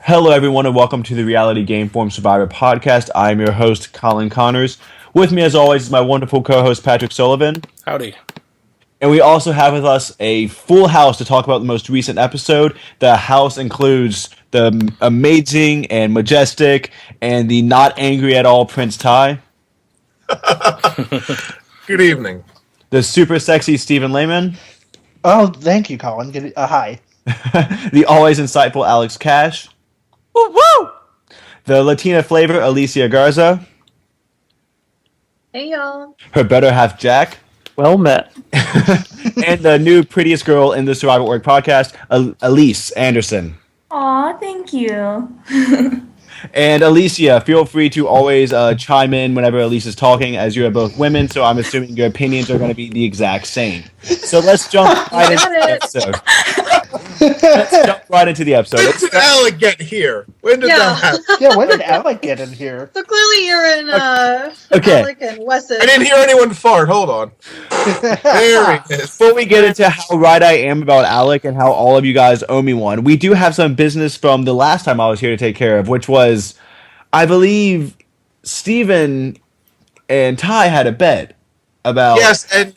Hello, everyone, and welcome to the Reality Game Form Survivor podcast. I am your host, Colin Connors. With me, as always, is my wonderful co-host, Patrick Sullivan. Howdy. And we also have with us a full house to talk about the most recent episode. The house includes the amazing and majestic and the not angry at all Prince Ty. Good evening. The super sexy Stephen Lehman. Oh, thank you, Colin. Hi. The always insightful Alex Cash. Woo woo! The Latina flavor, Alicia Garza. Hey, y'all. Her better half, Jack. Well met. And the new prettiest girl in the Survival Org podcast, Elise Anderson. Aw, thank you. And Alicia, feel free to always chime in whenever Elise is talking, as you are both women, so I'm assuming your opinions are going to be the exact same. So let's jump right into the episode. Let's jump right into the episode. When did Alec get here? When did that happen? Yeah, when did Alec get in here? So clearly you're in Okay. Alec and Wesson. I didn't hear anyone fart. Hold on. There he is. Before we get into how right I am about Alec and how all of you guys owe me one, we do have some business from the last time I was here to take care of, which was, I believe, Steven and Ty had a bet about... Yes, and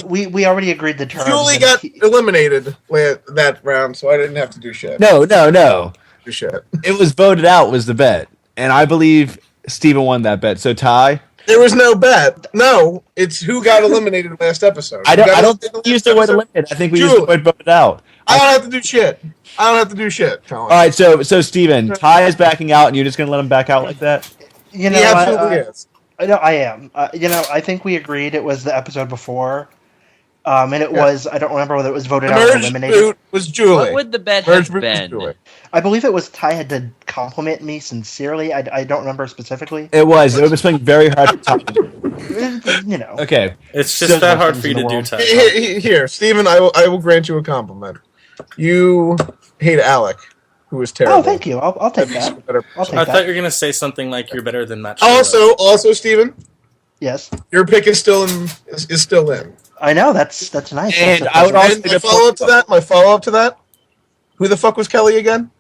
We already agreed the terms. Julie got eliminated with that round, so I didn't have to do shit. No. Do shit. It was voted out was the bet. And I believe Steven won that bet. So, Ty? There was no bet. No, it's who got eliminated last episode. I don't think we used the word eliminated. I think we used the word voted out. I don't have to do shit. Colin. All right, so Steven, Ty is backing out, and you're just going to let him back out like that? You know, He absolutely is. I am. I think we agreed it was the episode before. And it was, I don't remember whether it was voted out or Merge eliminated. boot was Julie. What would the bet Merge have boot was been? Julie. I believe it was Ty had to compliment me sincerely. I don't remember specifically. It was something very hard to talk to. You know. Okay. It's just that hard for you to do, world. Ty. Here, Steven, I will grant you a compliment. You hate Alec, who is terrible. Oh, thank you. I'll take that. I'll take I that. thought you were going to say something like you're better than Matt. Also, Steven, Yes. your pick is still in. Is still in. I know, that's nice. And That's I would also- And my follow-up to that, who the fuck was Kelly again?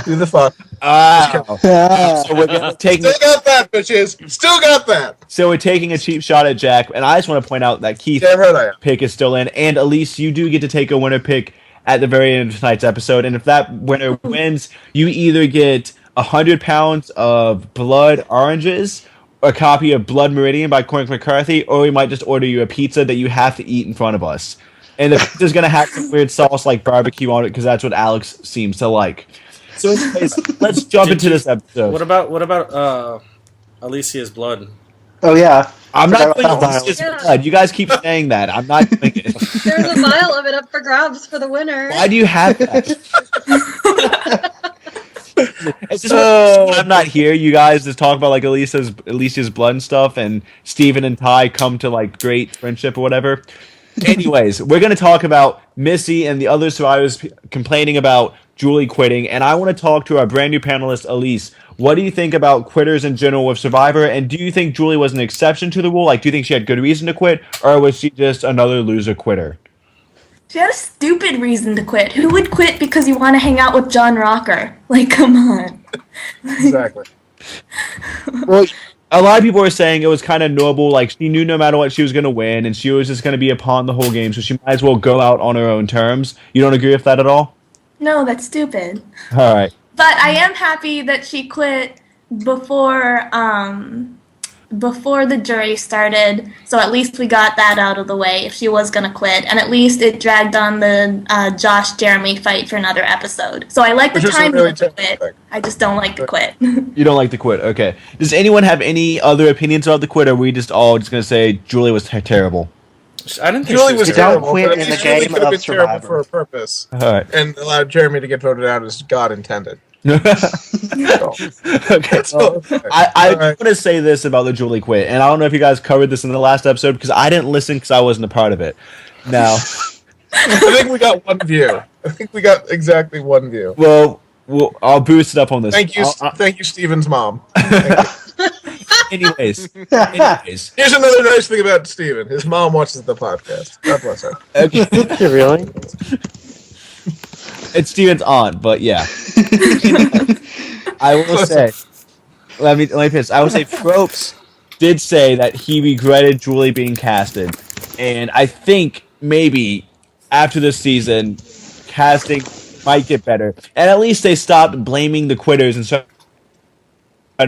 Who the fuck? So we're taking Still got that, bitches. Still got that. so we're taking a cheap shot at Jack, and I just want to point out that Keith's Damn right I am. pick is still in, and Elise, you do get to take a winner pick at the very end of tonight's episode, and if that winner wins, you either get 100 pounds of blood oranges, a copy of Blood Meridian by Cormac McCarthy, or we might just order you a pizza that you have to eat in front of us. And the pizza's going to have some weird sauce like barbecue on it, because that's what Alex seems to like. So anyways, let's jump into this episode. What about Alicia's blood? Oh, yeah. I'm not Forgot doing about Alicia's that. blood. You guys keep saying that. I'm not doing it. There's a vial of it up for grabs for the winner. Why do you have that? It's just when I'm not here. You guys just talk about like Alicia's blood and stuff, and Steven and Ty come to like great friendship or whatever. Anyways, we're going to talk about Missy and the other survivors complaining about Julie quitting, and I want to talk to our brand new panelist, Elise. What do you think about quitters in general with Survivor, and do you think Julie was an exception to the rule? Like, do you think she had good reason to quit, or was she just another loser quitter? She had a stupid reason to quit. Who would quit because you want to hang out with John Rocker? Like, come on. Exactly. Well, a lot of people were saying it was kind of noble. Like, she knew no matter what she was going to win, and she was just going to be a pawn the whole game, so she might as well go out on her own terms. You don't agree with that at all? No, that's stupid. All right. But I am happy that she quit before the jury started, so at least we got that out of the way if she was going to quit, and at least it dragged on the Josh-Jeremy fight for another episode. So I like the Which is a timing really of the terrible quit. thing. I just don't like the quit. You don't like the quit. Okay. Does anyone have any other opinions about the quit, or are we just all just going to say Julie was terrible? I didn't think Julie was Don't terrible, quit but at in least the Julie game could have of been terrible Survivor. for a purpose, All right. and allowed Jeremy to get voted out as God intended. Okay. That's all. I All right. want to say this about the Julie quit, and I don't know if you guys covered this in the last episode because I didn't listen because I wasn't a part of it. Now, I think we got one view. I think we got exactly one view. well, I'll boost it up on this. Thank you, I'll- thank you, Steven's mom. anyways, Here's another nice thing about Steven. His mom watches the podcast. God bless her. okay. Really? It's Steven's aunt, but yeah. I will say, let me finish. I will say, Probst did say that he regretted Julie being casted, and I think maybe after this season, casting might get better, and at least they stopped blaming the quitters and started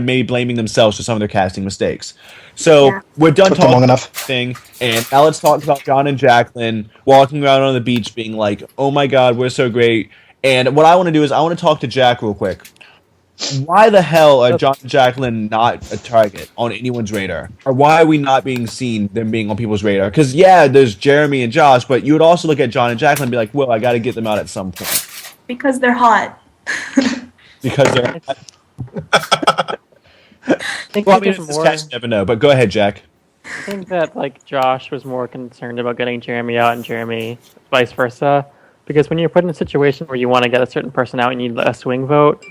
maybe blaming themselves for some of their casting mistakes. So Yeah. we're done Took them talking long about enough. thing, and now let's talk about John and Jacqueline walking around on the beach, being like, "Oh my God, we're so great." And what I want to do is I want to talk to Jack real quick. Why the hell are John and Jacqueline not a target on anyone's radar? Or why are we not being seen them being on people's radar? Because, yeah, there's Jeremy and Josh, but you would also look at John and Jacqueline and be like, well, I got to get them out at some point. Because they're hot. Because they're... I think Well, I it mean, was this more. cast you never know, but go ahead, Jack. I think that like Josh was more concerned about getting Jeremy out and Jeremy vice versa. Because when you're put in a situation where you want to get a certain person out and you need a swing vote,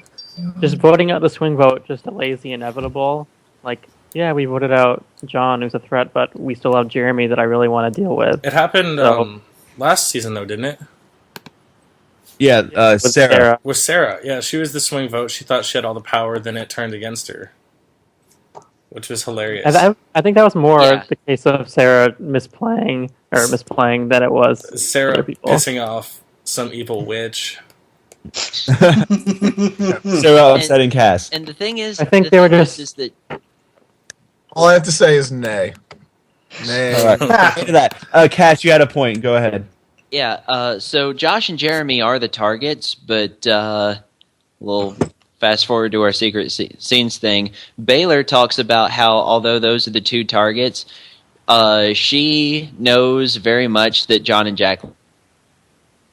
just voting out the swing vote just delays the inevitable. Like, yeah, we voted out John, who's a threat, but we still have Jeremy that I really want to deal with. It happened So- last season, though, didn't it? Yeah, With Sarah. With Sarah. Yeah, she was the swing vote. She thought she had all the power, then it turned against her. Which was hilarious. I think that was more Yeah. the case of Sarah misplaying than it was Sarah other people. pissing off some evil witch. Sarah upsetting Cass. And the thing is, I think the they were thing just- is that All I have to say is nay. Nay. All right. Look at that. Cass, you had a point. Go ahead. yeah. So Josh and Jeremy are the targets, but we'll fast forward to our secret scenes thing. Baylor talks about how although those are the two targets, she knows very much that John and Jacqueline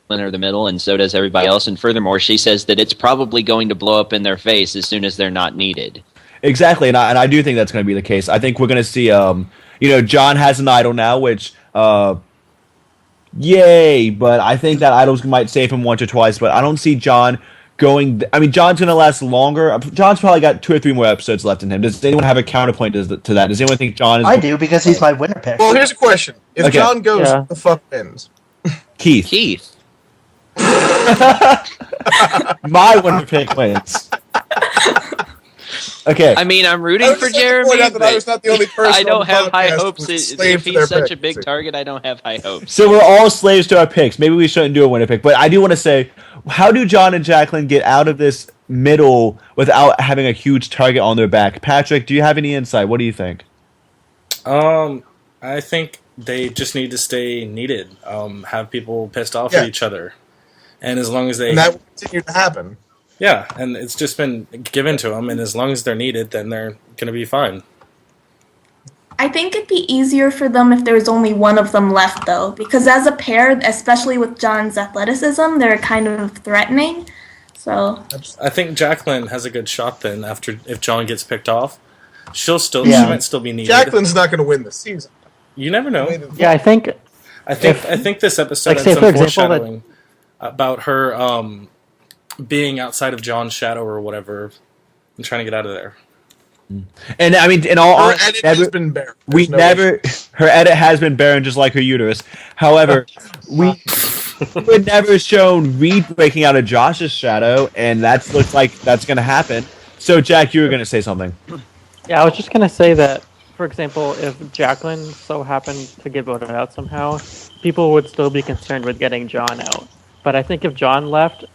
are the middle, and so does everybody else. And furthermore, she says that it's probably going to blow up in their face as soon as they're not needed. Exactly, and I do think that's going to be the case. I think we're going to see, John has an idol now, which, yay, but I think that idols might save him once or twice, but I don't see John going... John's going to last longer. John's probably got 2 or 3 more episodes left in him. Does anyone have a counterpoint to that? Does anyone think John is... I do, because he's my winner pick. Well, here's a question. If Okay. John goes, Yeah. the fuck wins? Keith. Keith. My winner pick wins. Okay. I mean, I'm I rooting was for just like to point Jeremy, out that I was not the only but person I don't on the have high podcast hopes. who was If slave to he's their such pick. a big target, I don't have high hopes. So we're all slaves to our picks. Maybe we shouldn't do a winner pick, but I do want to say, how do John and Jacqueline get out of this middle without having a huge target on their back? Patrick, do you have any insight? What do you think? I think they just need to stay needed. Have people pissed off Yeah. at each other. And as long as they... And that will continue to happen. Yeah, and it's just been given to them, and as long as they're needed, then they're going to be fine. I think it'd be easier for them if there was only one of them left, though, because as a pair, especially with John's athleticism, they're kind of threatening. So I think Jacqueline has a good shot then, if John gets picked off. She Yeah. might still be needed. Jacqueline's not going to win this season. You never know. Yeah, I think I think this episode like, had say, some for example, that- foreshadowing about her being outside of John's shadow or whatever and trying to get out of there. And in all Her honesty, edit has been bare. we There's no never. issue. Her edit has been barren, just like her uterus. However, we were never shown Reed breaking out of Josh's shadow, and that looks like that's going to happen. So, Jack, you were going to say something. Yeah, I was just gonna say that, for example, if Jacqueline so happened to get voted out somehow, people would still be concerned with getting John out. But I think if John left,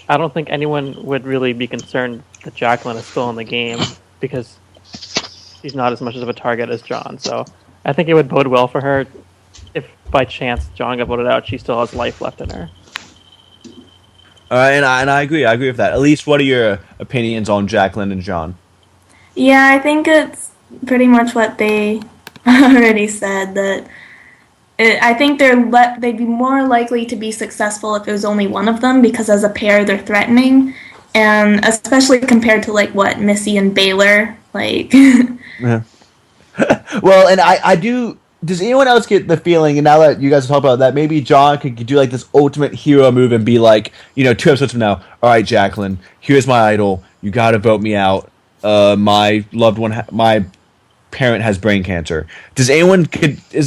I don't think anyone would really be concerned that Jacqueline is still in the game because she's not as much of a target as John. So I think it would bode well for her if by chance John got voted out, she still has life left in her. And I agree. I agree with that. Elise, what are your opinions on Jacqueline and John? yeah, I think it's pretty much what they already said. I think they'd be more likely to be successful if it was only one of them, because as a pair they're threatening, and especially compared to like what Missy and Baylor like. Well, and I do. Does anyone else get the feeling, and now that you guys talk about that, maybe John could do like this ultimate hero move and be like, 2 episodes from now, all right, Jacqueline, here's my idol. You got to vote me out. My loved one, my parent has brain cancer. Is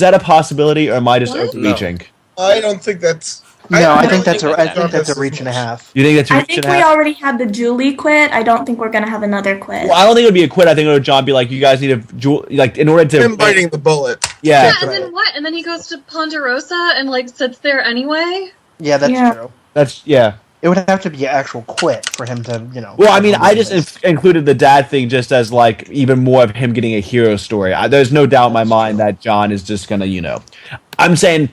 that a possibility, or am I just What? overreaching? I don't think that's No, I really think that's think a reach and a half. You think that's a I reach think and a we half? already had the Julie quit. I don't think we're gonna have another quit. Well, I don't think it would be a quit. I think it would John be like, you guys need to like in order to Him biting the bullet. Yeah. Yeah, and then what? And then he goes to Ponderosa and like sits there anyway. Yeah, that's Yeah. true. That's yeah. It would have to be an actual quit for him to, Well, I mean, I do just this. included the dad thing just as like even more of him getting a hero story. There's no doubt in my mind that John is just gonna, I'm saying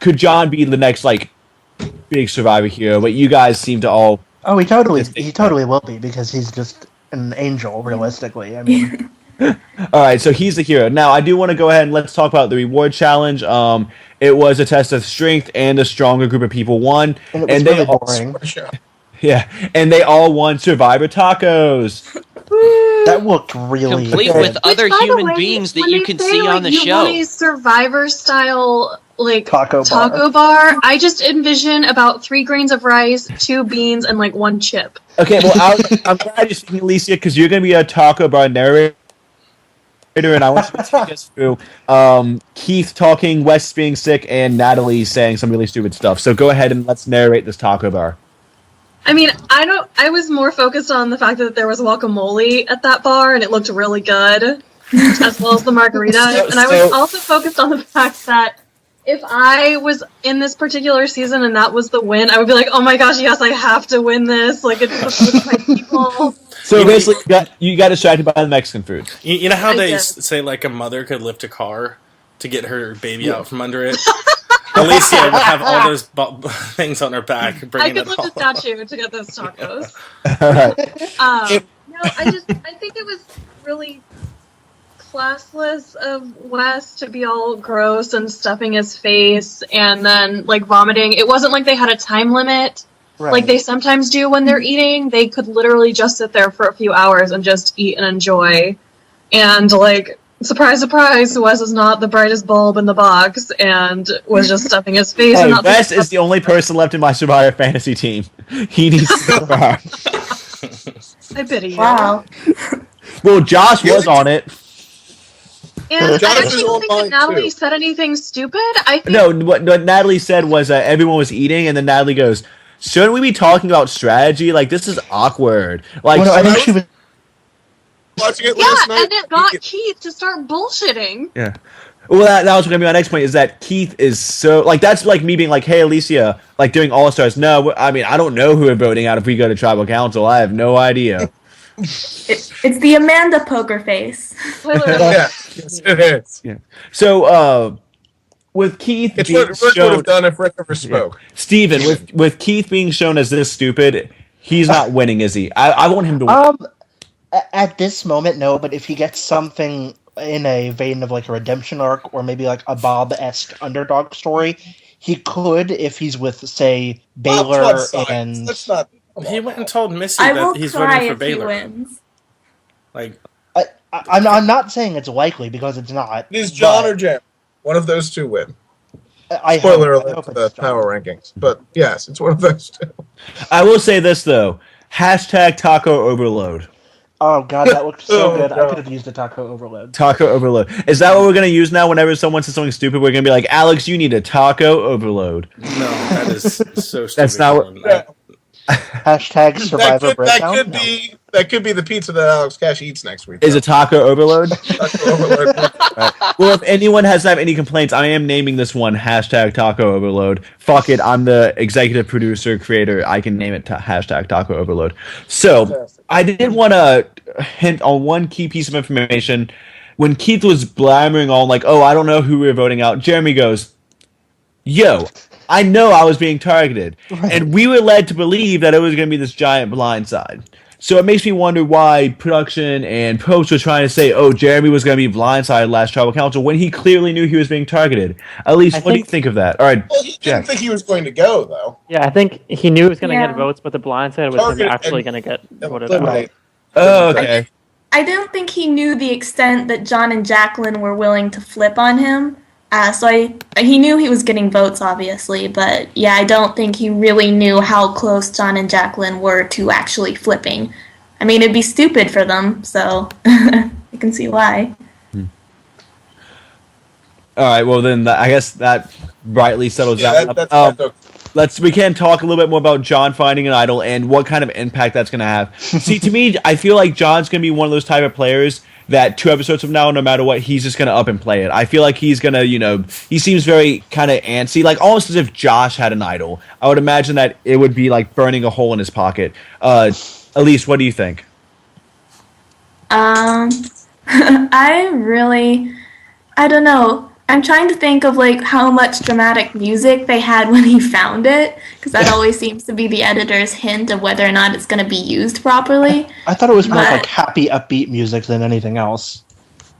could John be the next like big Survivor hero? But you guys seem to all. Oh, he totally will be because he's just an angel. Realistically, I mean, All right, so he's the hero. Now, I do want to go ahead and let's talk about the reward challenge. It was a test of strength, and a stronger group of people won. and it was they really all, boring. yeah, and they all won Survivor tacos. That looked really Complete Okay. with other Which, by the human way, beings that when you they can say, see like, on the you show. want a Survivor style like Taco bar. I just envision about 3 grains of rice, 2 beans, and like 1 chip. Okay, well, I'm glad you're speaking, Alicia, because you're going to be a taco bar narrator, and I want you to take us through Keith talking, Wes being sick, and Natalie saying some really stupid stuff. So go ahead and let's narrate this taco bar. I mean, I was more focused on the fact that there was guacamole at that bar, and it looked really good, as well as the margarita. And I was also focused on the fact that if I was in this particular season and that was the win, I would be like, oh my gosh, yes, I have to win this. Like, it's with my people. So basically, you got distracted by the Mexican food. You know how I they did. say like a mother could lift a car to get her baby out from under it? Alicia would have all those things on her back, I bringing could it lift all a statue to get those tacos. All right. No, I think it was really classless of Wes to be all gross and stuffing his face and then like vomiting. It wasn't like they had a time limit like they sometimes do when they're eating. They could literally just sit there for a few hours and just eat and enjoy. And like, surprise, surprise, Wes is not the brightest bulb in the box and was just stuffing his face. Hey, and not Wes is the only person left in my Survivor fantasy team. He needs to go bar. I pity you. Wow. Well, Josh was on it. And Josh I is actually don't on think that mine, Natalie too. said anything stupid. I think No, what Natalie said was that everyone was eating, and then Natalie goes, shouldn't we be talking about strategy? Like, this is awkward. Like, Well, no, I think she was. Watching it yeah, last night. and it got Keith to start bullshitting. yeah. Well, that was going to be my next point, is that Keith is so... Like, that's like me being like, hey, Alicia, like, doing All-Stars. No, I mean, I don't know who we're voting out if we go to Tribal Council. I have no idea. It's the Amanda poker face. Spoiler Yeah, alert. yes, it is. So, with Keith It's being what Rick would shown... have done if Rick ever spoke. Steven, with Keith being shown as this stupid, he's not winning, is he? I want him to win. At this moment, no. But if he gets something in a vein of like a redemption arc or maybe like a Bob-esque underdog story, he could if he's with, say, Baylor and. That's not. He went and told Missy I will that he's cry voting for if he Baylor. wins. Like, I'm not saying it's likely because it's not. It is John but or Jeremy. One of those two win. I Spoiler hope alert for it's the John. power rankings. But yes, it's one of those two. I will say this, though. Hashtag taco overload. Oh god, that looked so Oh, good. I God. could have used a taco overload. Taco overload. Is that what we're going to use now whenever someone says something stupid? We're going to be like, Alex, you need a taco overload. no, that is so stupid. That's not what- Colin. Hashtag Survivor Breakdown. That could be the pizza that Alex Cash eats next week. Is it taco overload? Taco overload. Well, if anyone has any complaints, I am naming this one hashtag taco overload. Fuck it, I'm the executive producer, creator. I can name it hashtag taco overload. So, I did want to hint on one key piece of information. When Keith was blabbering on, like, oh, I don't know who we're voting out, Jeremy goes, yo, I know I was being targeted. And we were led to believe that it was going to be this giant blindside. So it makes me wonder why production and post were trying to say, oh, Jeremy was going to be blindsided last Tribal Council when he clearly knew he was being targeted. Elise, what do you think of that? All right, Well, he Jack. didn't think he was going to go, though. Yeah, I think he knew he was going to Yeah. get votes, but the blindside was him Target actually and going to get voted out. eliminate. Oh, okay. I don't think he knew the extent that John and Jacqueline were willing to flip on him. He knew he was getting votes, obviously, but yeah, I don't think he really knew how close John and Jacqueline were to actually flipping. I mean, it'd be stupid for them, so I can see why. All right, well, then I guess that rightly settles Yeah, that. that's up. okay. we can talk a little bit more about John finding an idol and what kind of impact that's going to have. See, to me, I feel like John's going to be one of those type of players that 2 episodes from now, no matter what, he's just going to up and play it. I feel like he's going to, he seems very kind of antsy, like almost as if Josh had an idol. I would imagine that it would be like burning a hole in his pocket. Elise, what do you think? I don't know. I'm trying to think of like how much dramatic music they had when he found it, because that always seems to be the editor's hint of whether or not it's going to be used properly. I thought it was more like happy, upbeat music than anything else.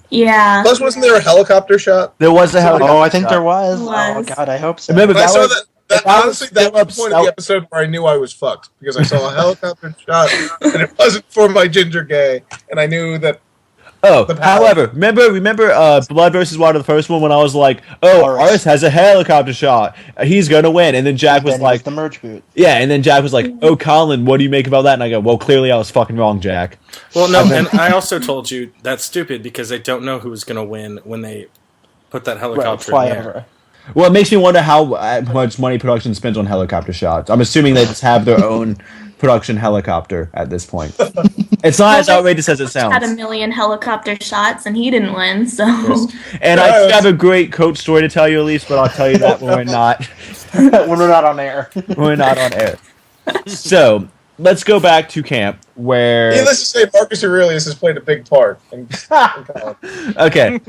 Yeah. Plus, wasn't there a helicopter shot? There was a helicopter. Oh, I think shot. there was. Was. Oh God, I hope so. Remember, I that saw was, that. Honestly, that was the point of Phillips- the episode where I knew I was fucked because I saw a helicopter shot and it wasn't for my ginger gay, and I knew that. Oh, The power. however, remember Blood versus Water, the first one, when I was like, oh, Aris has a helicopter shot. He's going to win. And then Jack was Then he like, the merge boot. yeah, and then Jack was like, oh, Colin, what do you make about that? And I go, well, clearly I was fucking wrong, Jack. Well, no, and I also told you that's stupid because they don't know who's going to win when they put that helicopter Fly in the air. over. Well, it makes me wonder how much money production spends on helicopter shots. I'm assuming they just have their own production helicopter at this point. It's not as outrageous as it Had a sounds. million helicopter shots and he didn't win, so. And I have a great coach story to tell you, Elise, but I'll tell you that when we're not When we're not on air. we're not on air. So let's go back to camp where. Needless to say, Marcus Aurelius has played a big part. Okay,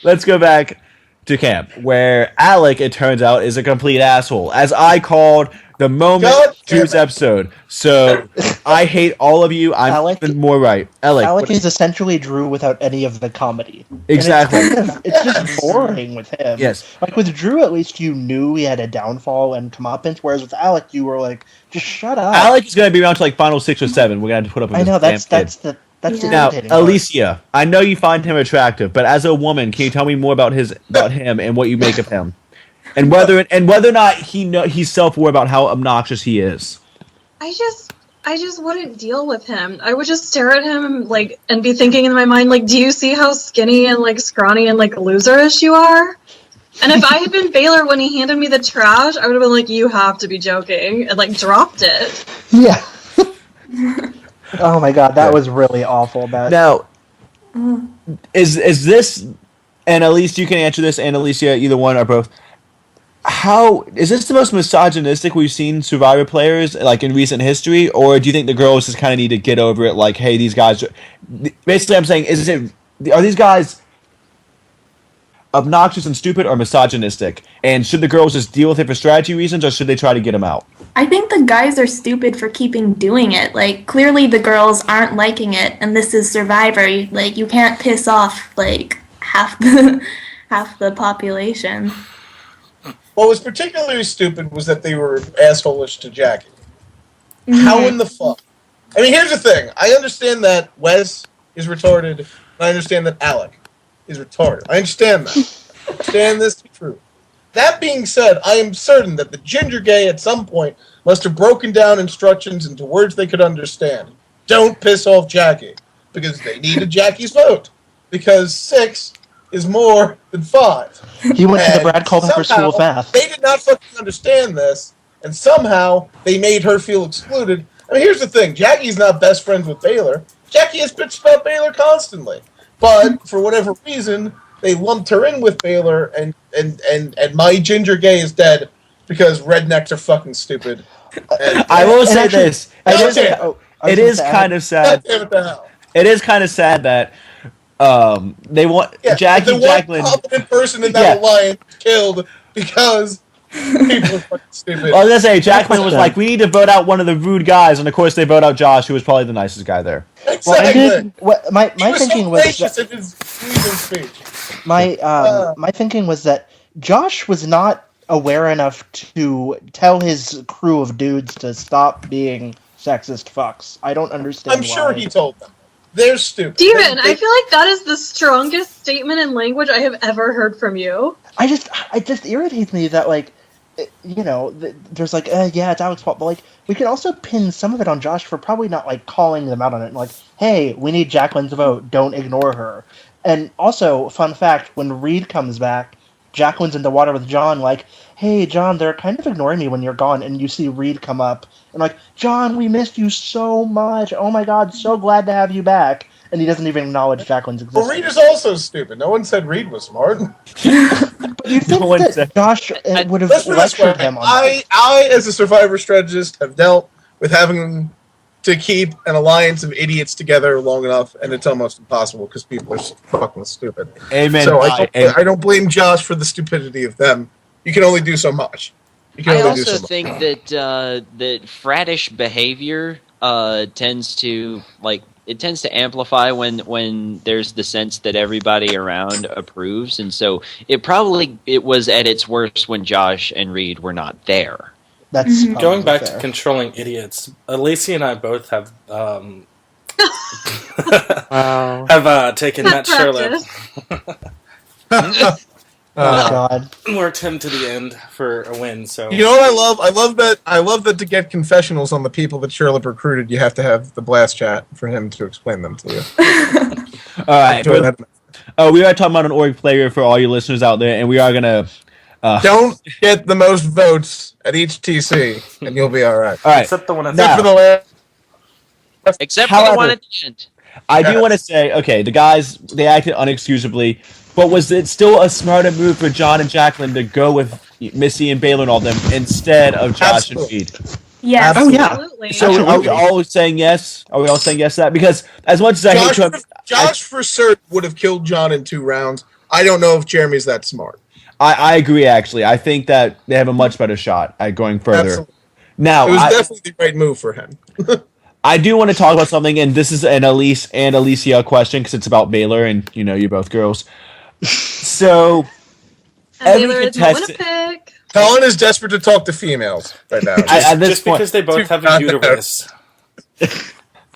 let's go back to camp where Alec, it turns out, is a complete asshole, as I called the moment God damn Drew's it. episode. So I hate all of you. I'm Alec- even more right. Alec, Alec is essentially Drew without any of the comedy. And Exactly. It's just boring with him. Yes. Like with Drew, at least you knew he had a downfall and comeuppance, whereas with Alec, you were like, just shut up. Alec is going to be around to like final 6 or 7. We're going to have to put up with I know this damn kid. that's the Now, irritating part. Alicia, I know you find him attractive, but as a woman, can you tell me more about him and what you make of him, and whether or not he's self-aware about how obnoxious he is? I just wouldn't deal with him. I would just stare at him and be thinking in my mind, like, do you see how skinny and scrawny and loserish you are? And if I had been Baylor when he handed me the trash, I would have been like, you have to be joking, and dropped it. Yeah. Oh my god, that was really awful. Now, is this, and at least you can answer this, and Alicia, either one or both. How is this the most misogynistic we've seen Survivor players in recent history, or do you think the girls just kind of need to get over it? Like, hey, these guys. Basically, I'm saying, are these guys obnoxious and stupid or misogynistic? And should the girls just deal with it for strategy reasons, or should they try to get them out? I think the guys are stupid for keeping doing it. Clearly the girls aren't liking it, and this is Survivor. You can't piss off, half the population. What was particularly stupid was that they were assholish to Jackie. How in the fuck? I mean, here's the thing. I understand that Wes is retarded, and I understand that Alec is retarded. I understand that. I understand this to be true. That being said, I am certain that the ginger gay at some point must have broken down instructions into words they could understand. Don't piss off Jackie, because they needed Jackie's vote. Because 6 is more than 5. He went to the And Brad Culpepper School of Math. They did not fucking understand this, and somehow they made her feel excluded. I mean, here's the thing. Jackie's not best friends with Baylor. Jackie has bitched about Baylor constantly. But, for whatever reason, they lumped her in with Baylor, and my ginger gay is dead because rednecks are fucking stupid. And, I will say actually- this. I It was is gonna say, kind of sad. God damn it, the hell. It is kind of sad that they want Yeah, Jackie the Jacqueline. one competent person in that alliance killed because people are fucking stupid. I was gonna say Jacqueline was like, we need to vote out one of the rude guys, and of course they vote out Josh, who was probably the nicest guy there. Exactly. My He was thinking so was gracious that, in his leaving speech. my thinking was that Josh was not aware enough to tell his crew of dudes to stop being sexist fucks. I don't understand. I'm sure why. he told them. They're stupid. Steven, I feel like that is the strongest statement in language I have ever heard from you. It just irritates me that there's yeah, it's Alex's fault, but we can also pin some of it on Josh for probably not calling them out on it. Hey, we need Jacqueline's vote. Don't ignore her. And also, fun fact: when Reed comes back, Jacqueline's in the water with John, like, hey, John, they're kind of ignoring me when you're gone, and you see Reed come up, and like, John, we missed you so much. Oh my god, so glad to have you back. And he doesn't even acknowledge Jacqueline's existence. Well, Reed is also stupid. No one said Reed was smart. But you think that Josh would have Let's put it this way. lectured him on I, as a survivor strategist, have dealt with having to keep an alliance of idiots together long enough, and it's almost impossible because people are fucking stupid. Amen. So I don't blame Josh for the stupidity of them. You can only do so much. I also think that that fratish behavior tends to amplify when there's the sense that everybody around approves, and so it was at its worst when Josh and Reed were not there. That's going back to controlling idiots. Alicia and I both have have taken Matt Sherlock. Oh god! Worked him to the end for a win. So you know what I love? I love that to get confessionals on the people that Sherlock recruited, you have to have the blast chat for him to explain them to you. All right. We are talking about an org player for all you listeners out there, and we are gonna don't get the most votes at each TC, and you'll be all right. All right. Except the one at Except for the last. Except for the one at the end. I do want to say, okay, the guys, they acted unexcusably, but was it still a smarter move for John and Jacqueline to go with Missy and Baylor and all them instead of Josh and Reed? Yes. Oh yeah. Absolutely. So are we all saying yes? Are we all saying yes to that? Because as much as I hate to... Josh for certain would have killed John in 2 rounds. I don't know if Jeremy's that smart. I agree, actually. I think that they have a much better shot at going further. Absolutely. Now, it was definitely the right move for him. I do want to talk about something, and this is an Elise and Alicia question because it's about Baylor, and you know, you're both girls. So, Baylor is my Winnipeg. Colin is desperate to talk to females right now. Just because they both have a uterus.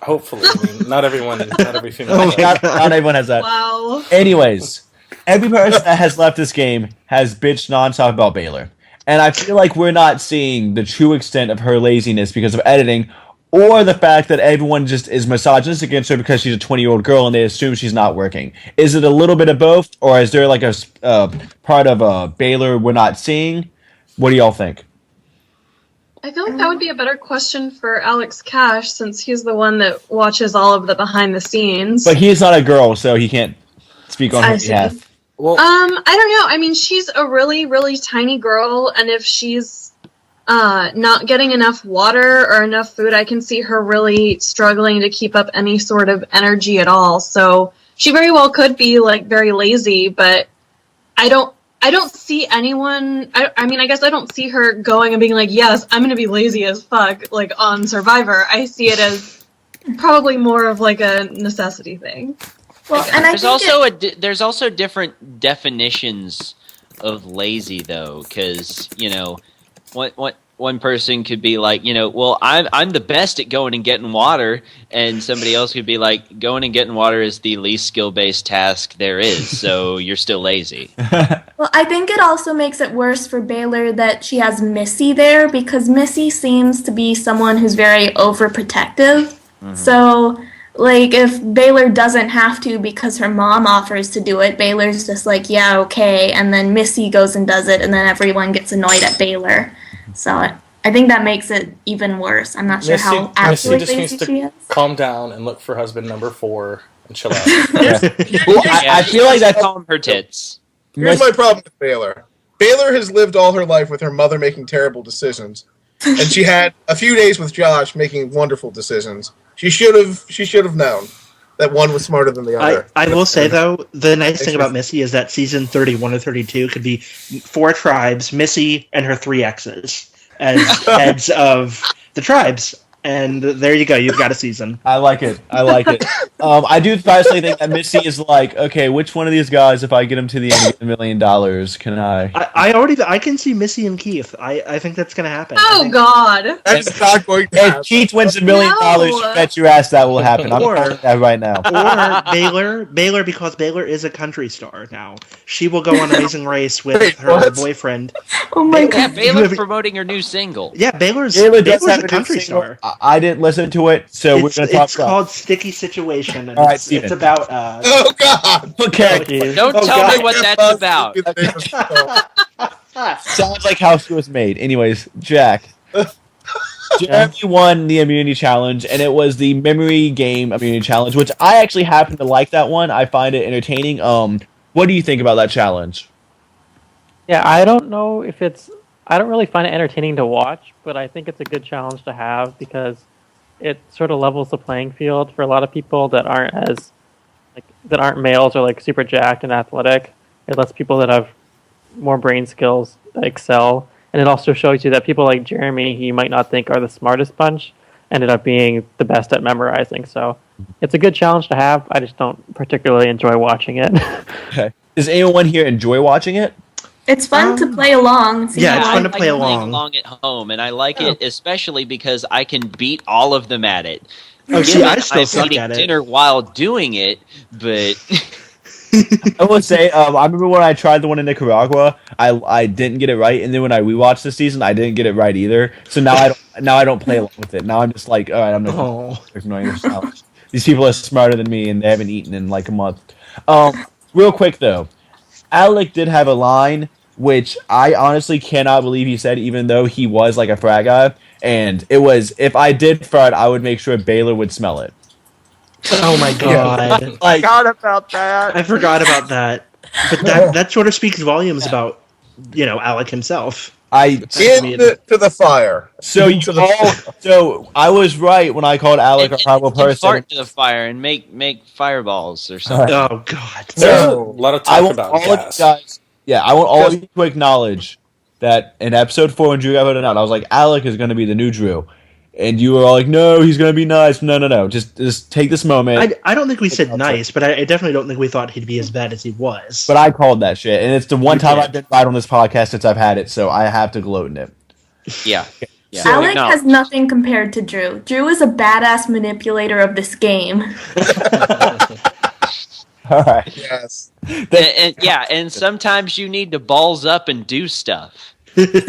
Hopefully, I mean, not every female. Not everyone has that. Wow. Anyways, every person that has left this game has bitched nonstop about Baylor. And I feel like we're not seeing the true extent of her laziness because of editing, or the fact that everyone just is misogynistic against her because she's a 20-year-old girl and they assume she's not working. Is it a little bit of both, or is there like a part of Baylor we're not seeing? What do y'all think? I feel like that would be a better question for Alex Cash, since he's the one that watches all of the behind the scenes. But he's not a girl, so he can't speak on her behalf. Well, I don't know. I mean, she's a really, really tiny girl, and if she's not getting enough water or enough food, I can see her really struggling to keep up any sort of energy at all. So she very well could be like very lazy, but I don't see anyone. I mean, I guess I don't see her going and being like, "Yes, I'm going to be lazy as fuck," like on Survivor. I see it as probably more of like a necessity thing. Well, and there's also different definitions of lazy though, because you know, one person could be like, you know, well, I'm the best at going and getting water, and somebody else could be like, going and getting water is the least skill-based task there is, so you're still lazy. Well, I think it also makes it worse for Baylor that she has Missy there, because Missy seems to be someone who's very overprotective. Mm-hmm. So, like, if Baylor doesn't have to because her mom offers to do it, Baylor's just like, yeah, okay, and then Missy goes and does it, and then everyone gets annoyed at Baylor. So I think that makes it even worse. I'm not sure how actually lazy she is. Calm down and look for husband number 4 and chill out. I feel like that's calm her tits. Here's my problem with Baylor. Baylor has lived all her life with her mother making terrible decisions, and she had a few days with Josh making wonderful decisions. She should have known that one was smarter than the other. I will say, though, the nice thing about Missy is that season 31 or 32 could be 4 tribes, Missy and her 3 exes as heads of the tribes. And there you go. You've got a season. I like it. I do personally think that Missy is like, okay, which one of these guys, if I get him to the end of $1 million, can I? I can see Missy and Keith. I think that's going to happen. Oh, God. That's not going to happen. If Keith wins $1 million, bet your ass that will happen. I'm telling that right now. Or Baylor, because Baylor is a country star now. She will go on Amazing Race with her boyfriend. Oh my God. Yeah, Baylor's promoting her new single. Yeah, Baylor's have a a country single. star. I didn't listen to it, so we're going to talk It's about. called Sticky Situation, and All right, it's Steven. about. Oh God! Okay. Oh, Don't Oh, tell God. me what that's about. Sounds like how she was made. Anyways, Jack. Jeremy won the immunity challenge, and it was the memory game immunity challenge, which I actually happen to like that one. I find it entertaining. What do you think about that challenge? Yeah, I don't know if it's. I don't really find it entertaining to watch, but I think it's a good challenge to have because it sort of levels the playing field for a lot of people that aren't as that aren't males or like super jacked and athletic. It lets people that have more brain skills excel, and it also shows you that people like Jeremy, he might not think are the smartest bunch, ended up being the best at memorizing. So it's a good challenge to have. I just don't particularly enjoy watching it. Okay. Does anyone here enjoy watching it? It's fun to play along. Seems yeah, it's like- fun to I play like playing along. at home, and I like it especially because I can beat all of them at it. Oh, see, Given I still I'm suck eating at it. dinner while doing it, but I will say, I remember when I tried the one in Nicaragua, I didn't get it right, and then when I rewatched the season, I didn't get it right either. So now I don't play along with it. Now I'm just like, all right, I'm not ignoring this challenge. These people are smarter than me, and they haven't eaten in like a month. Real quick though, Alec did have a line which I honestly cannot believe he said, even though he was like a frat guy, and it was, if I did fart, I would make sure Baylor would smell it. Oh my God! Like, about that. I forgot about that. But that sort of speaks volumes about Alec himself. Into the fire. So you Into the all, fire. so I was right when I called Alec a horrible you can person. fart to the fire and make fireballs or something. Oh God! There's a lot of I talk want about all of you gas. guys. Yeah, I want all of you to acknowledge that in episode 4 when Drew got voted out, I was like, Alec is going to be the new Drew, and you were all like, no, he's going to be nice. No. Just take this moment. I don't think we said nice, but I definitely don't think we thought he'd be as bad as he was. But I called that shit, and it's the one You time did. I've been right on this podcast since I've had it, so I have to gloat in it. Yeah. Yeah. Alec No. has nothing compared to Drew. Drew is a badass manipulator of this game. All right. Yes. And sometimes you need to balls up and do stuff. Like,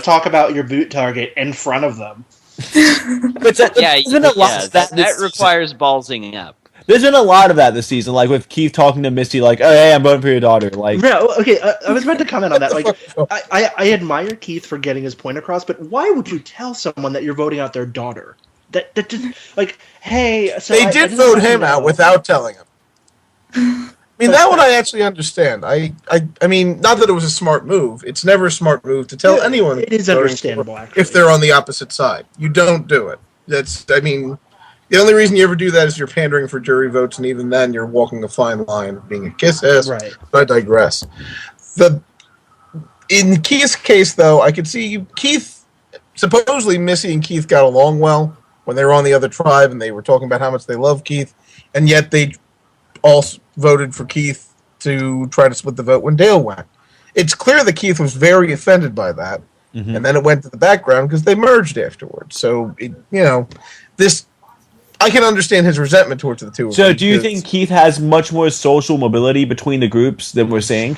talk about your boot target in front of them. But Yeah, there's been a lot of that this season. requires ballsing up. There's been a lot of that this season, like with Keith talking to Misty, like, "Oh, hey, I'm voting for your daughter." Like, No, okay, I was about to comment on that. Like, I admire Keith for getting his point across, but why would you tell someone that you're voting out their daughter? That just, like, hey, so They I did just vote want to him out know- without telling him. I mean, that one I actually understand. I mean, not that it was a smart move. It's never a smart move to tell anyone. It is voting understandable, for- actually. if they're on the opposite side. You don't do it. I mean, the only reason you ever do that is you're pandering for jury votes, and even then, you're walking a fine line of being a kiss ass. Right. But I digress. In Keith's case, though, I could see Keith. Supposedly, Missy and Keith got along well when they were on the other tribe, and they were talking about how much they love Keith, and yet they all voted for Keith to try to split the vote when Dale went. It's clear that Keith was very offended by that, and then it went to the background because they merged afterwards. So, this, I can understand his resentment towards the two of them. so do you because- think Keith has much more social mobility between the groups than we're seeing?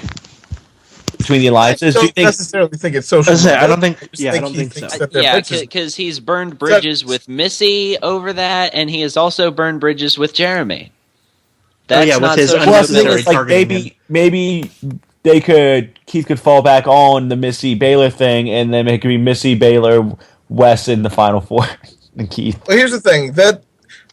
Between the I alliances? Do you don't think necessarily think it's social. I was gonna say, I don't mobility. think- just yeah, I don't he think thinks so. that they're Yeah, bitches. because he's burned bridges with Missy over that, and he has also burned bridges with Jeremy. That's yeah, with not his so well, that's the thing unnecessary is, like, targeting maybe Keith could fall back on the Missy Baylor thing, and then it could be Missy Baylor West in the Final Four, and Keith. Well, here's the thing: that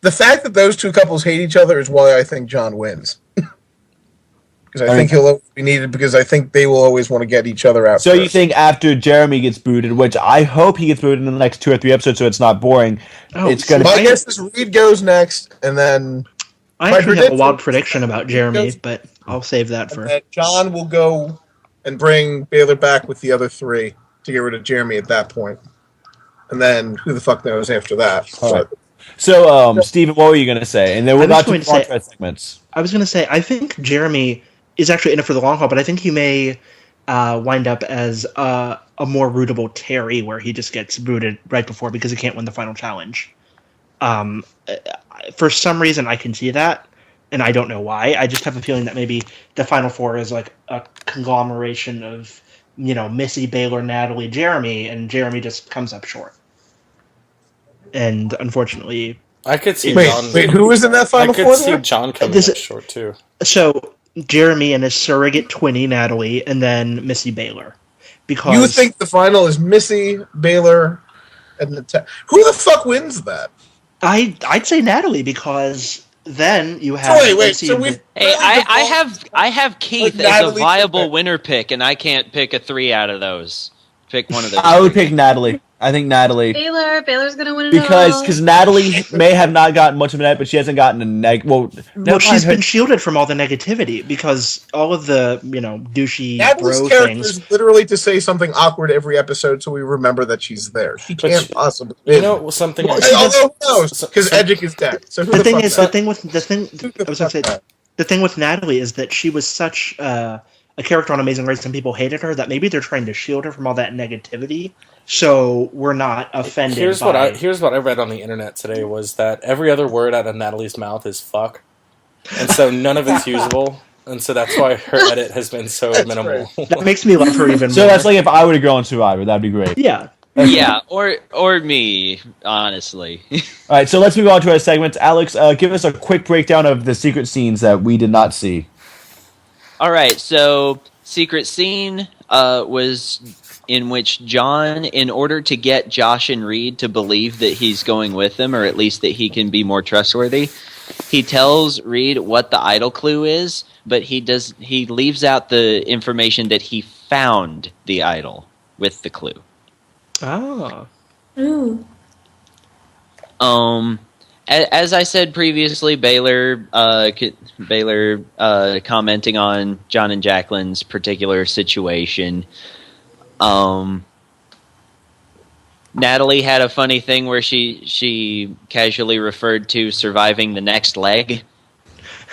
the fact that those two couples hate each other is why I think John wins. Because I think he'll always be needed. Because I think they will always want to get each other out. So you first. think after Jeremy gets booted, which I hope he gets booted in the next 2 or 3 episodes, so it's not boring. Oh, It's gonna. Well, I guess this Reed goes next, and then I My actually have a prediction- wild prediction about Jeremy, but I'll save that for. John will go and bring Baylor back with the other three to get rid of Jeremy at that point. And then who the fuck knows after that? Alright. So, Steven, what were you gonna say? And then we're I was about to going move to on say- to our segments. I was going to say, I think Jeremy is actually in it for the long haul, but I think he may wind up as a more rootable Terry, where he just gets booted right before because he can't win the final challenge. For some reason, I can see that, and I don't know why. I just have a feeling that maybe the Final Four is like a conglomeration of, Missy, Baylor, Natalie, Jeremy, and Jeremy just comes up short. and unfortunately, I could see Wait, John. who was in that I final could four? see There? John coming This- up short too. so Jeremy and his surrogate twinny Natalie, and then Missy Baylor. Because You think the final is Missy, Baylor, and who the fuck wins that? I'd say Natalie, because then you So have wait, Lacey so and we've Hey, really I have Keith Like as a Natalie viable Pickett. winner pick, and I can't pick a 3 out of those. Pick one of those. I would pick Natalie. I think Natalie. Baylor's gonna win it Because all. because Natalie may have not gotten much of a net, but she hasn't gotten a neg. Well, Well, she's been shielded from all the negativity because all of the douchey Natalie's bro character things. is literally to say something awkward every episode, so we remember that she's there. She can't possibly. You know something? Well, Although who knows? Because So- Edgic is dead. So who The the thing fuck is, knows? I was gonna say, the thing with Natalie is that she was such a character on Amazing Race, and people hated her that maybe they're trying to shield her from all that negativity, so we're not offended. Here's by... what I read on the internet today was that every other word out of Natalie's mouth is "fuck," and so none of it's usable, and so that's why her edit has been so minimal. That makes me love her even So more. that's like if I were to go on Survivor, that'd be great. Yeah. Yeah, or me, honestly. All right, so let's move on to our segments. Alex, give us a quick breakdown of the secret scenes that we did not see. All right, so secret scene was in which John, in order to get Josh and Reed to believe that he's going with them, or at least that he can be more trustworthy, he tells Reed what the idol clue is, but he leaves out the information that he found the idol with the clue. Oh. Ooh. As I said previously, Baylor commenting on John and Jacqueline's particular situation. Natalie had a funny thing where she casually referred to surviving the next leg.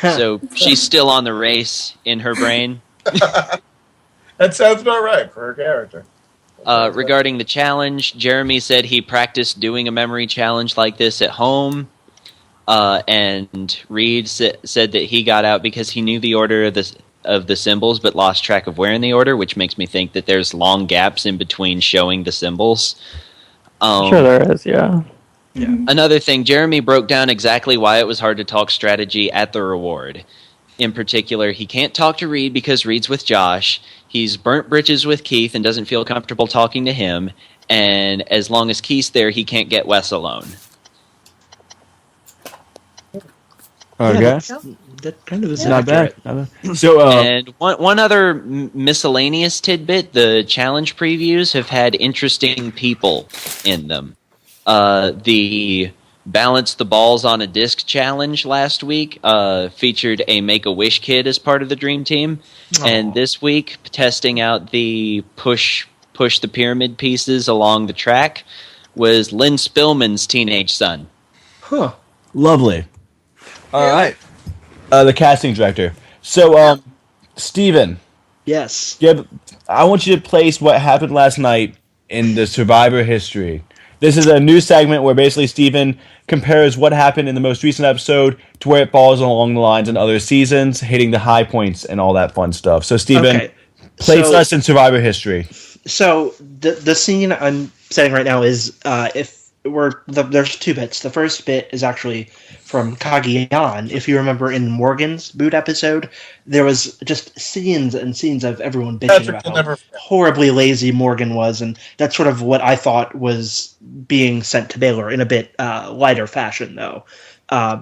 So she's still on the race in her brain. That sounds about right for her character. Regarding the challenge, Jeremy said he practiced doing a memory challenge like this at home. And Reed said that he got out because he knew the order of the symbols but lost track of where in the order, which makes me think that there's long gaps in between showing the symbols. Sure there is, yeah. Another thing, Jeremy broke down exactly why it was hard to talk strategy at the reward. In particular, he can't talk to Reed because Reed's with Josh. He's burnt bridges with Keith and doesn't feel comfortable talking to him. And as long as Keith's there, he can't get Wes alone. Okay. Yeah, that kind of is Not accurate. bad. Not bad. So, And one other miscellaneous tidbit, the challenge previews have had interesting people in them. The Balance the Balls on a Disc challenge last week featured a Make-A-Wish kid as part of the Dream Team. Aww. And this week, testing out the push the pyramid pieces along the track was Lynn Spillman's teenage son. Huh. lovely. All right. The casting director. So, Steven, Yes. I want you to place what happened last night in the Survivor history. This is a new segment where basically Steven compares what happened in the most recent episode to where it falls along the lines in other seasons, hitting the high points and all that fun stuff. So, Steven, Okay. place So- us in Survivor history. So the scene I'm setting right now is there's two bits. The first bit is actually from Cagayan. If you remember in Morgan's boot episode, there was just scenes and scenes of everyone bitching Patrick about will how never- horribly lazy Morgan was, and that's sort of what I thought was being sent to Baylor in a bit lighter fashion, though. I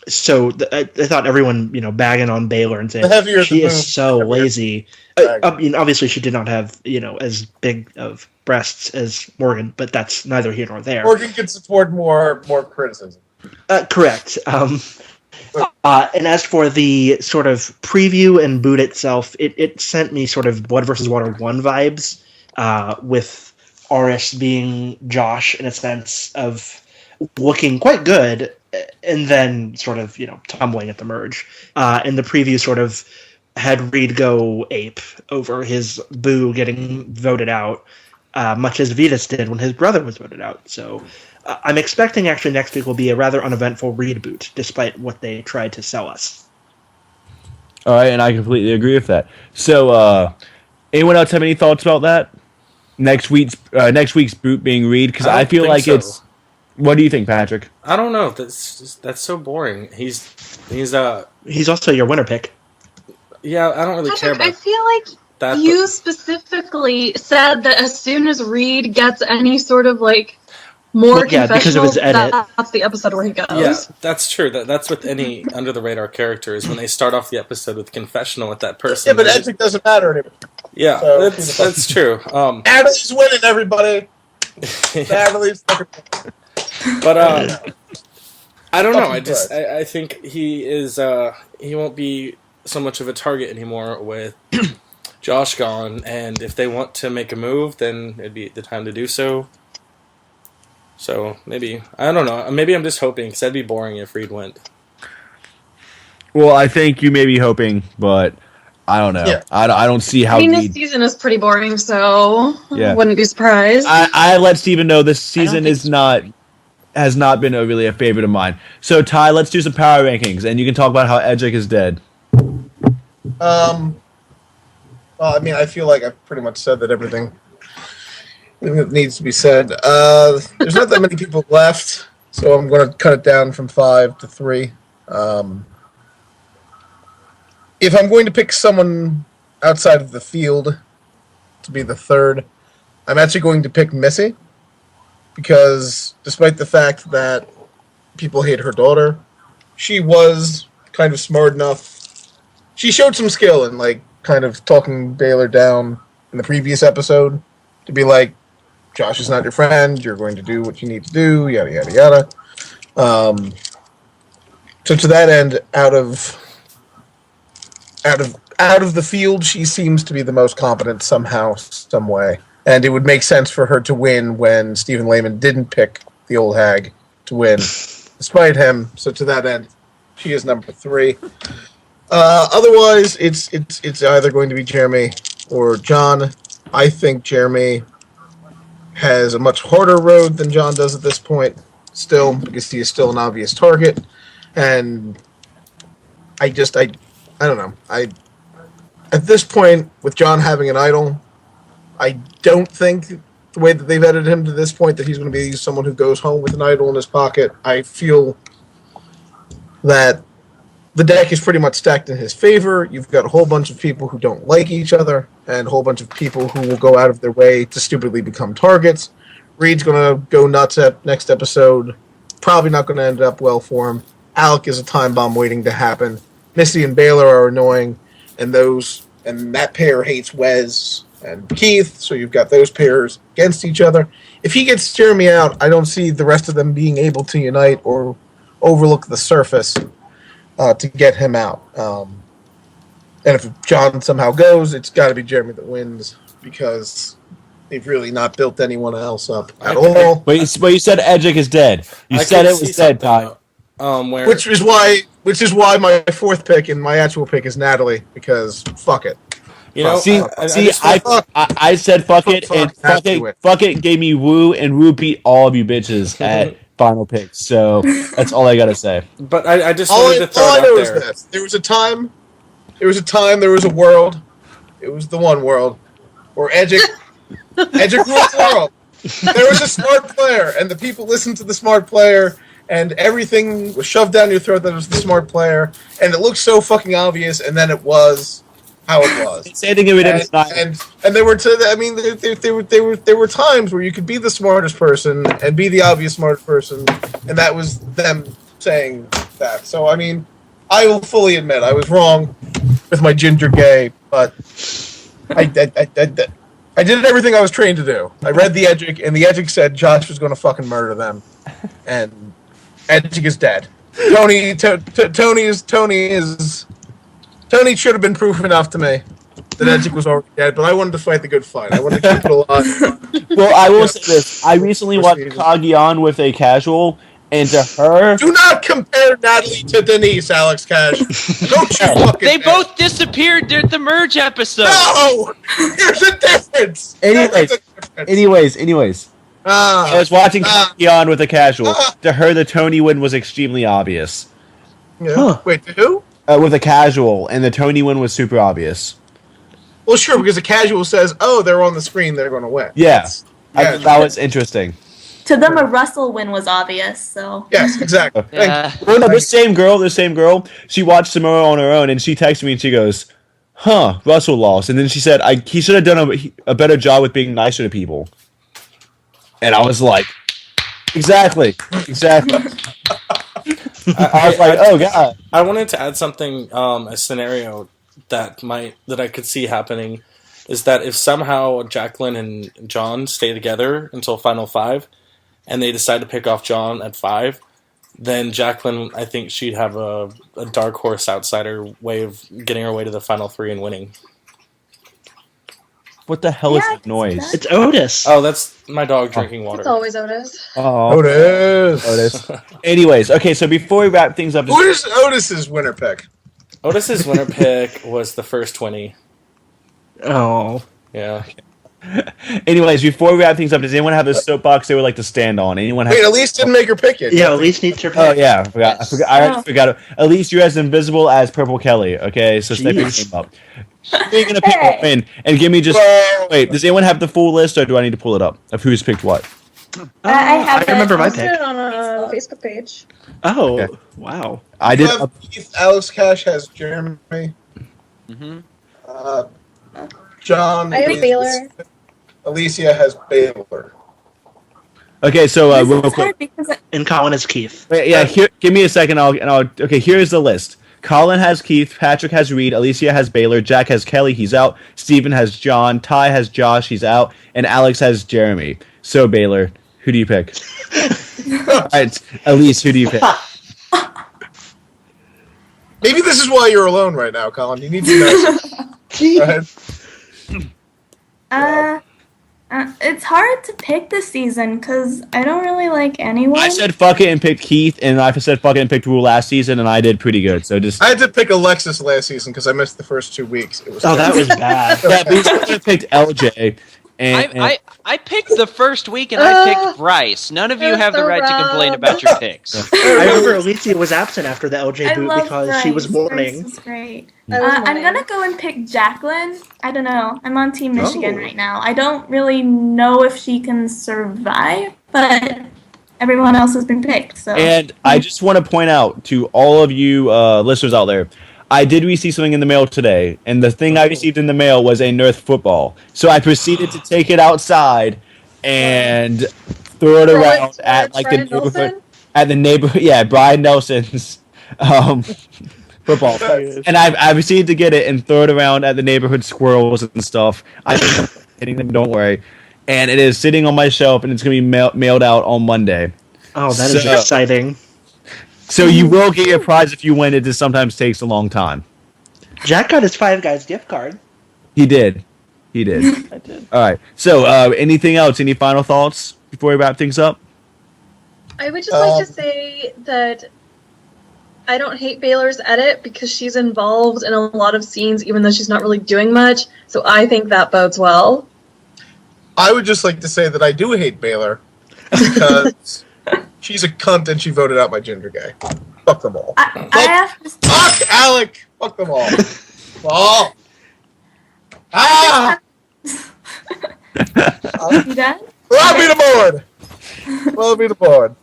thought everyone, bagging on Baylor and saying The heavier she the is move, so the heavier. lazy. Obviously, she did not have, as big of breasts as Morgan, but that's neither here nor there. Morgan gets toward more criticism. Correct. And as for the sort of preview and boot itself, it sent me sort of Blood vs. Water 1 vibes, with RS being Josh in a sense of looking quite good, and then sort of, tumbling at the merge. And the preview sort of had Reed go ape over his boo getting voted out, much as Vetus did when his brother was voted out. So I'm expecting actually next week will be a rather uneventful Reed boot, despite what they tried to sell us. All right, and I completely agree with that. So, anyone else have any thoughts about that? Next week's boot being Reed, because I feel don't like think so. What do you think, Patrick? I don't know. That's so boring. He's also your winner pick. Yeah, I don't really care Patrick, about I feel like that. you specifically said that as soon as Reed gets any sort of like more Yeah, because of confessional, his edit. that's the episode where he goes. Yeah, that's true. That's with any under the radar character is when they start off the episode with confessional with that person. Yeah, but Edric doesn't matter anymore. Yeah, So, that's true. Natalie's winning, everybody. Natalie's But I don't know. I think he is. He won't be so much of a target anymore with Josh gone. And if they want to make a move, then it'd be the time to do so. So maybe I don't know. Maybe I'm just hoping because that'd be boring if Reed went. Well, I think you may be hoping, but I don't know. Yeah. I don't see how. I mean, this season is pretty boring, so Yeah. I wouldn't be surprised. I let Steven know this season has not been really a favorite of mine. So Ty, let's do some power rankings, and you can talk about how Edgic is dead. Well, I mean, I feel like I've pretty much said that everything that needs to be said. There's not that many people left, so I'm going to cut it down from 5 to 3. If I'm going to pick someone outside of the field to be the third, I'm actually going to pick Missy, because despite the fact that people hate her daughter, she was kind of smart enough. She showed some skill in, like, kind of talking Baylor down in the previous episode to be like, Josh is not your friend, you're going to do what you need to do, yada, yada, yada. So to that end, out of the field, she seems to be the most competent somehow, some way. And it would make sense for her to win when Stephen Lehman didn't pick the old hag to win, despite him. So to that end, she is number 3. Otherwise, it's either going to be Jeremy or John. I think Jeremy has a much harder road than John does at this point, still, because he is still an obvious target. And I don't know. At this point, with John having an idol, I don't think the way that they've edited him to this point that he's going to be someone who goes home with an idol in his pocket. I feel that the deck is pretty much stacked in his favor. You've got a whole bunch of people who don't like each other and a whole bunch of people who will go out of their way to stupidly become targets. Reed's going to go nuts at next episode. Probably not going to end up well for him. Alec is a time bomb waiting to happen. Missy and Baylor are annoying, and that pair hates Wes and Keith, so you've got those pairs against each other. If he gets Jeremy out, I don't see the rest of them being able to unite or overlook the surface to get him out. And if John somehow goes, it's got to be Jeremy that wins, because they've really not built anyone else up at all. But you said Edgic is dead. You said it was dead, Ty. Which is why my 4th pick and my actual pick is Natalie, because fuck it. You know, I said fuck it, and fuck it gave me Woo, and Woo beat all of you bitches at final picks. So that's all I gotta say. But I just wanted to throw it out there. Is this. There was a world. It was the one world where Edgic ruled the world. There was a smart player, and the people listened to the smart player, and everything was shoved down your throat that it was the smart player, and it looked so fucking obvious, and then it was how it was. And there were times where you could be the smartest person and be the obvious smart person, and that was them saying that. So I mean, I will fully admit I was wrong with my ginger gay, but I did everything I was trained to do. I read the Edgic, and the Edgic said Josh was going to fucking murder them, and Edgic is dead. Tony should have been proof enough to me that Edgic was already dead, but I wanted to fight the good fight. I wanted to keep it alive. Well, I will say this. I recently watched Kagion with a casual, and to her... Do not compare Natalie to Denise, Alex Cash. Don't you fucking... They both disappeared at the merge episode. No! There's a difference! Anyways. I was watching Kagion with a casual. To her, the Tony win was extremely obvious. Yeah. Huh. Wait, to who? With a casual, and the Tony win was super obvious. Well, sure, because a casual says, "Oh, they're on the screen; they're going to win." Yeah, that was interesting. to them a Russell win was obvious. So Yes, exactly. Yeah. Well, no, this same girl, she watched Samoa on her own, and she texted me and she goes, "Huh, Russell lost." And then she said, he should have done a better job with being nicer to people." And I was like, exactly. I was like, oh god. I wanted to add something, a scenario that I could see happening, is that if somehow Jacqueline and John stay together until Final 5, and they decide to pick off John at 5, then Jacqueline, I think she'd have a dark horse outsider way of getting her way to the Final 3 and winning. What the hell is Yeah, that noise? It's Otis. Oh, that's my dog drinking water. It's always Otis. Oh, Otis. Anyways, okay, so before we wrap things up, Who is Otis's winner pick? Otis's winner pick was the first 20. Oh. Yeah. anyways, before we wrap things up, does anyone have a soapbox they would like to stand on? Anyone have? Wait, Elise didn't make her pick yet. Yeah, Elise needs her pick. Oh yeah, I already forgot. Elise, you're as invisible as Purple Kelly. Okay, so step your Jeez. game up. Speaking of people win, and give me just wait. Does anyone have the full list, or do I need to pull it up of who's picked what? I have I remember my Posted pick. it on a Facebook page. Oh, Okay. wow. I You did. have Keith, Alex Cash has Jeremy. Mm-hmm. John. I have is- Baylor. Alicia has Baylor. Okay, so This real is quick. hard because And Colin is Keith. Wait, yeah, give me a second. Okay, here's the list. Colin has Keith, Patrick has Reed, Alicia has Baylor, Jack has Kelly, he's out, Steven has John, Ty has Josh, he's out, and Alex has Jeremy. So Baylor, who do you pick? Alright, Elise, who do you pick? Maybe this is why you're alone right now, Colin. You need to know. Go ahead. it's hard to pick this season because I don't really like anyone. I said fuck it and picked Keith, and I said fuck it and picked Rule last season, and I did pretty good. So just I had to pick Alexis last season because I missed the first 2 weeks. It was Oh, that was bad. yeah, but you could have picked LJ. And I picked the first week and I picked Bryce. None of you That's have the so right to complain rough. about your picks. I remember Alicia was absent after the LJ I boot love because Bryce. she was mourning. Bryce was great. I was I'm mourning. gonna go and pick Jacqueline. I don't know. I'm on Team Michigan Oh. right now. I don't really know if she can survive, but everyone else has been picked. So And I just want to point out to all of you listeners out there, I did receive something in the mail today, and the thing I received in the mail was a Nerf football. So I proceeded to take it outside and throw it For around what, at like the Brian neighborhood, Nelson? at the neighborhood. Yeah, Brian Nelson's football. And I proceeded to get it and throw it around at the neighborhood squirrels and stuff. I am hitting them, don't worry. And it is sitting on my shelf, and it's going to be mailed out on Monday. Oh, that is So- exciting. So you will get your prize if you win. It just sometimes takes a long time. Jack got his Five Guys gift card. He did. He did. I did. All right. So anything else? Any final thoughts before we wrap things up? I would just like to say that I don't hate Baylor's edit because she's involved in a lot of scenes, even though she's not really doing much. So I think that bodes well. I would just like to say that I do hate Baylor because she's a cunt and she voted out my gender guy. Fuck them all. I have to. Fuck Alec. Fuck them all. Oh. Ah! You done? Love me the board. Love me the board.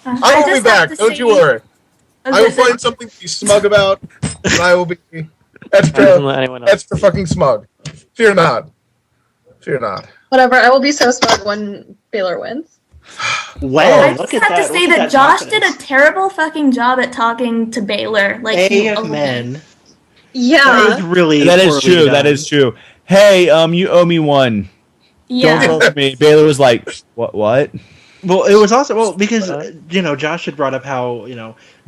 I will be back. Don't you worry. I will find something to be smug about, and I will be Doesn't extra, let anyone else. extra fucking smug. Fear not. Fear not. Whatever, I will be so smug when Baylor wins. Wow, I look just at have that. to say look at that Josh confidence. did a terrible fucking job at talking to Baylor. Like he Amen. That Yeah. is really That is poorly true. done. That is true. Hey, you owe me one. Yeah. Don't vote for me. Baylor was like, what? What? Well, it was also because Josh had brought up how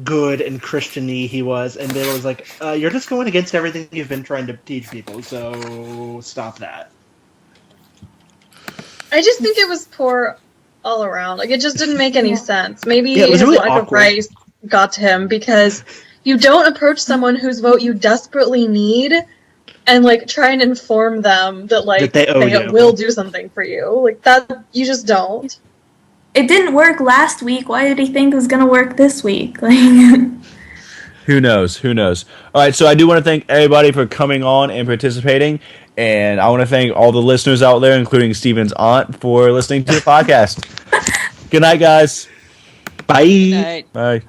good and Christian-y he was, and Baylor was like, "You're just going against everything you've been trying to teach people, so stop that." I just think it was poor all around. Like, it just didn't make any sense. Maybe Yeah, it was his really lack of awkward. rice got to him because you don't approach someone whose vote you desperately need and, like, try and inform them that, like, That they owe you. will do something for you. Like, that, you just don't. It didn't work last week. Why did he think it was gonna work this week? Like, Who knows? Who knows? All right. So I do want to thank everybody for coming on and participating, and I want to thank all the listeners out there, including Steven's aunt, for listening to the podcast. Good night, guys. Bye. Good night. Bye.